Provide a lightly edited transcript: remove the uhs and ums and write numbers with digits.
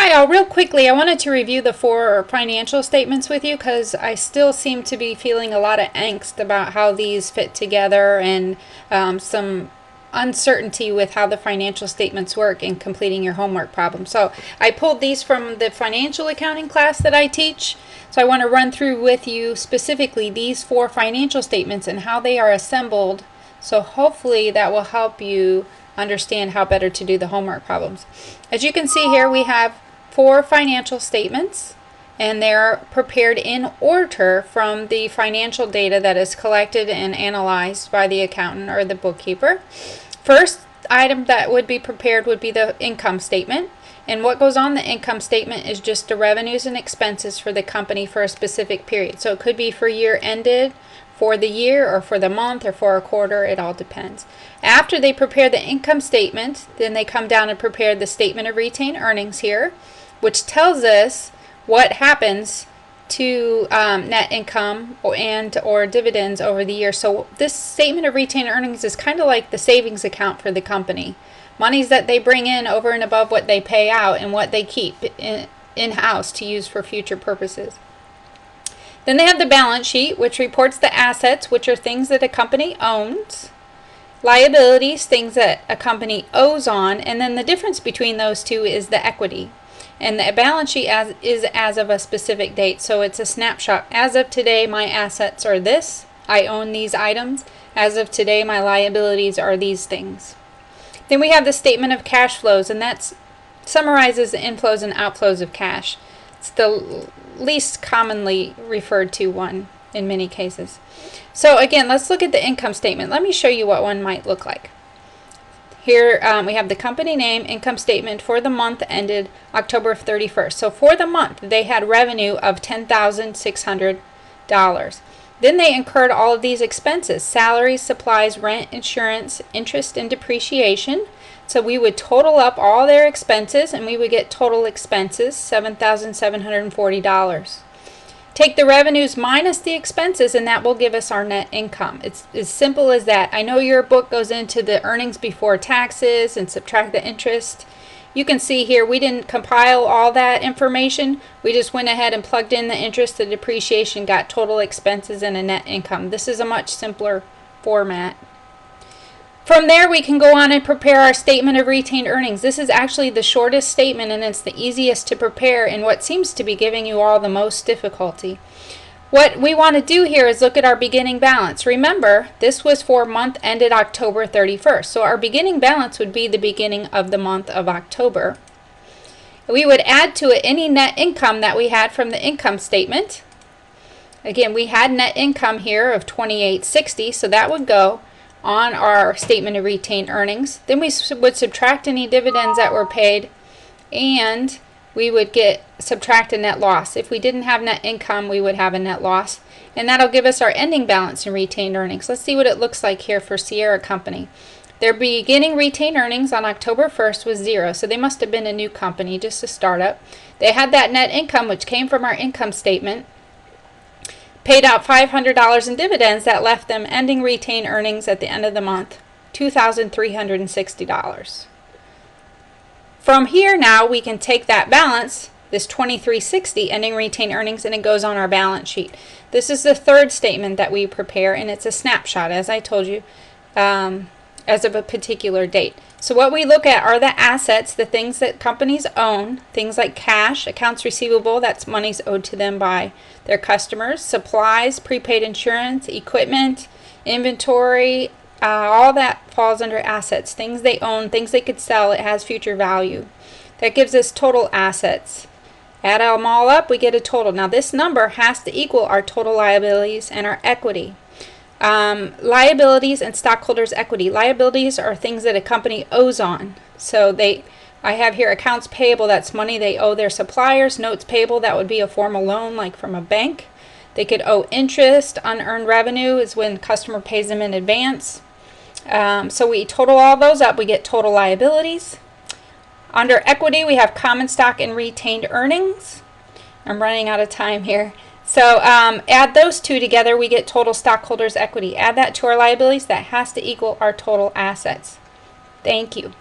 Hi all, real quickly I wanted to review the 4 financial statements with you because I still seem to be feeling a lot of angst about how these fit together and some uncertainty with how the financial statements work in completing your homework problem. So I pulled these from the financial accounting class that I teach. So I want to run through with you specifically these 4 financial statements and how they are assembled. So hopefully that will help you understand how better to do the homework problems. As you can see here, we have 4 financial statements, and they're prepared in order from the financial data that is collected and analyzed by the accountant or the bookkeeper. First item that would be prepared would be the income statement, and what goes on the income statement is just the revenues and expenses for the company for a specific period. So it could be for year ended, for the year, or for the month, or for a quarter. It all depends. After they prepare the income statement, then they come down and prepare the statement of retained earnings here, which tells us what happens to net income or dividends over the year. So this statement of retained earnings is kind of like the savings account for the company. Monies that they bring in over and above what they pay out and what they keep in-house to use for future purposes. Then they have the balance sheet, which reports the assets, which are things that a company owns, liabilities, things that a company owes on, and then the difference between those two is the equity. And the balance sheet is as of a specific date, so it's a snapshot. As of today, my assets are this. I own these items. As of today, my liabilities are these things. Then we have the statement of cash flows, and that summarizes the inflows and outflows of cash. It's the least commonly referred to one in many cases. So again, let's look at the income statement. Let me show you what one might look like. Here we have the company name, income statement for the month ended October 31st. So for the month, they had revenue of $10,600. Then they incurred all of these expenses: salaries, supplies, rent, insurance, interest, and depreciation. So we would total up all their expenses and we would get total expenses, $7,740. Take the revenues minus the expenses and that will give us our net income. It's as simple as that. I know your book goes into the earnings before taxes and subtract the interest. You can see here we didn't compile all that information. We just went ahead and plugged in the interest, the depreciation, got total expenses and a net income. This is a much simpler format. From there, we can go on and prepare our statement of retained earnings. This is actually the shortest statement and it's the easiest to prepare and what seems to be giving you all the most difficulty. What we want to do here is look at our beginning balance. Remember, this was for month ended October 31st. So our beginning balance would be the beginning of the month of October. We would add to it any net income that we had from the income statement. Again, we had net income here of $28.60, so that would go on our statement of retained earnings. Then we would subtract any dividends that were paid and we would subtract a net loss. If we didn't have net income, we would have a net loss, and that'll give us our ending balance in retained earnings. Let's see what it looks like here for Sierra Company. Their beginning retained earnings on October 1st was 0, so they must have been a new company, just a startup. They had that net income which came from our income statement, paid out $500 in dividends. That left them ending retained earnings at the end of the month, $2,360. From here now we can take that balance, this $23.60 ending retained earnings, and it goes on our balance sheet. This is the third statement that we prepare, and it's a snapshot, as I told you, as of a particular date. So what we look at are the assets, the things that companies own, things like cash, accounts receivable, that's monies owed to them by their customers, supplies, prepaid insurance, equipment, inventory, all that falls under assets, things they own, things they could sell, it has future value. That gives us total assets. Add them all up, we get a total. Now this number has to equal our total liabilities and our equity. Liabilities and stockholders' equity. Liabilities are things that a company owes on. So I have here accounts payable, that's money they owe their suppliers. Notes payable, that would be a formal loan like from a bank. They could owe interest. Unearned revenue is when customer pays them in advance. So we total all those up, we get total liabilities. Under equity, we have common stock and retained earnings. I'm running out of time here. So add those two together, we get total stockholders' equity. Add that to our liabilities, that has to equal our total assets. Thank you.